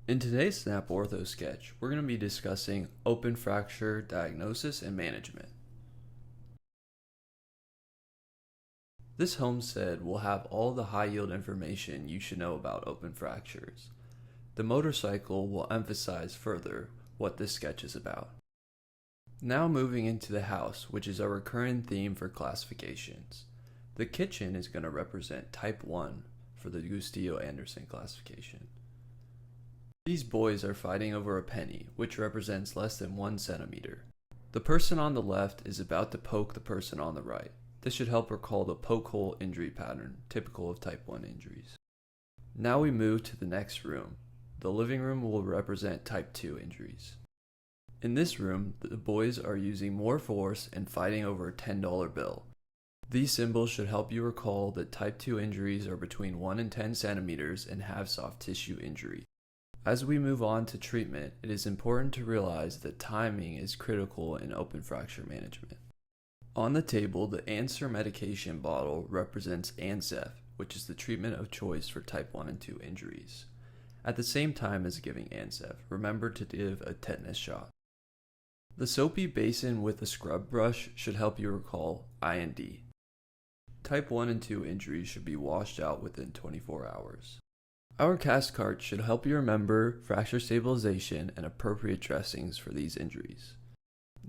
In today's SnapOrtho sketch, we're going to be discussing open fracture diagnosis and management. This homestead will have all the high-yield information you should know about open fractures. The motorcycle will emphasize further what this sketch is about. Now moving into the house, which is our recurring theme for classifications. The kitchen is going to represent type 1 for the Gustilo-Anderson classification. These boys are fighting over a penny, which represents less than 1 centimeter. The person on the left is about to poke the person on the right. This should help recall the poke hole injury pattern, typical of type 1 injuries. Now we move to the next room. The living room will represent type 2 injuries. In this room, the boys are using more force and fighting over a $10 bill. These symbols should help you recall that type 2 injuries are between 1 and 10 centimeters and have soft tissue injury. As we move on to treatment, it is important to realize that timing is critical in open fracture management. On the table, the answer medication bottle represents ANSEF, which is the treatment of choice for type 1 and 2 injuries. At the same time as giving ANSEF, remember to give a tetanus shot. The soapy basin with a scrub brush should help you recall IND. Type 1 and 2 injuries should be washed out within 24 hours. Our cast cart should help you remember fracture stabilization and appropriate dressings for these injuries.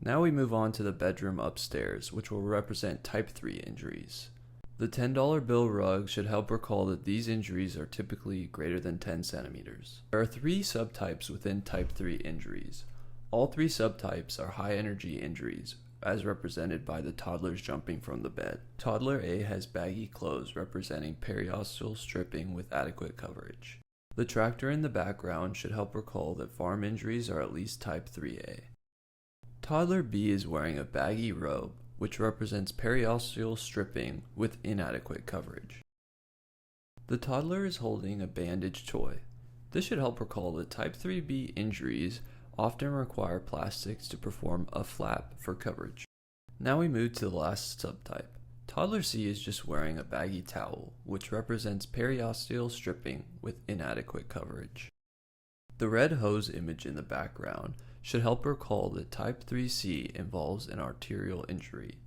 Now we move on to the bedroom upstairs, which will represent type 3 injuries. The $10 bill rug should help recall that these injuries are typically greater than 10 centimeters. There are 3 subtypes within type 3 injuries. All 3 subtypes are high energy injuries, as represented by the toddlers jumping from the bed. Toddler A has baggy clothes representing periosteal stripping with adequate coverage. The tractor in the background should help recall that farm injuries are at least type 3A. Toddler B is wearing a baggy robe, which represents periosteal stripping with inadequate coverage. The toddler is holding a bandaged toy. This should help recall that type 3B injuries often require plastics to perform a flap for coverage. Now we move to the last subtype. Toddler C is just wearing a baggy towel, which represents periosteal stripping with inadequate coverage. The red hose image in the background should help recall that type 3C involves an arterial injury.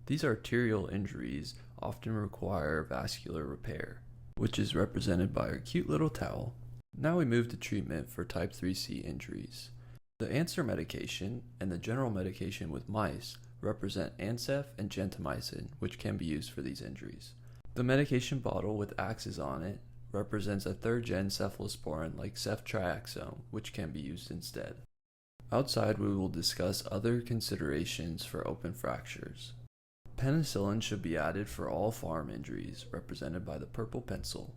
These arterial injuries often require vascular repair, which is represented by our cute little towel. Now we move to treatment for type 3C injuries. The answer medication and the general medication with mice represent ANSEF and gentamicin, which can be used for these injuries. The medication bottle with axes on it represents a 3rd-gen cephalosporin like ceftriaxone, which can be used instead. Outside, we will discuss other considerations for open fractures. Penicillin should be added for all farm injuries, represented by the purple pencil.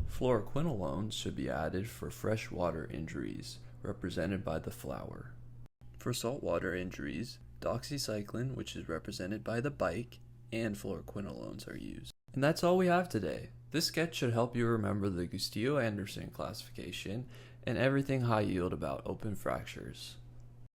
Fluoroquinolones should be added for freshwater injuries, represented by the flower. For saltwater injuries, doxycycline, which is represented by the bike, and fluoroquinolones are used. And that's all we have today. This sketch should help you remember the Gustilo-Anderson classification and everything high yield about open fractures.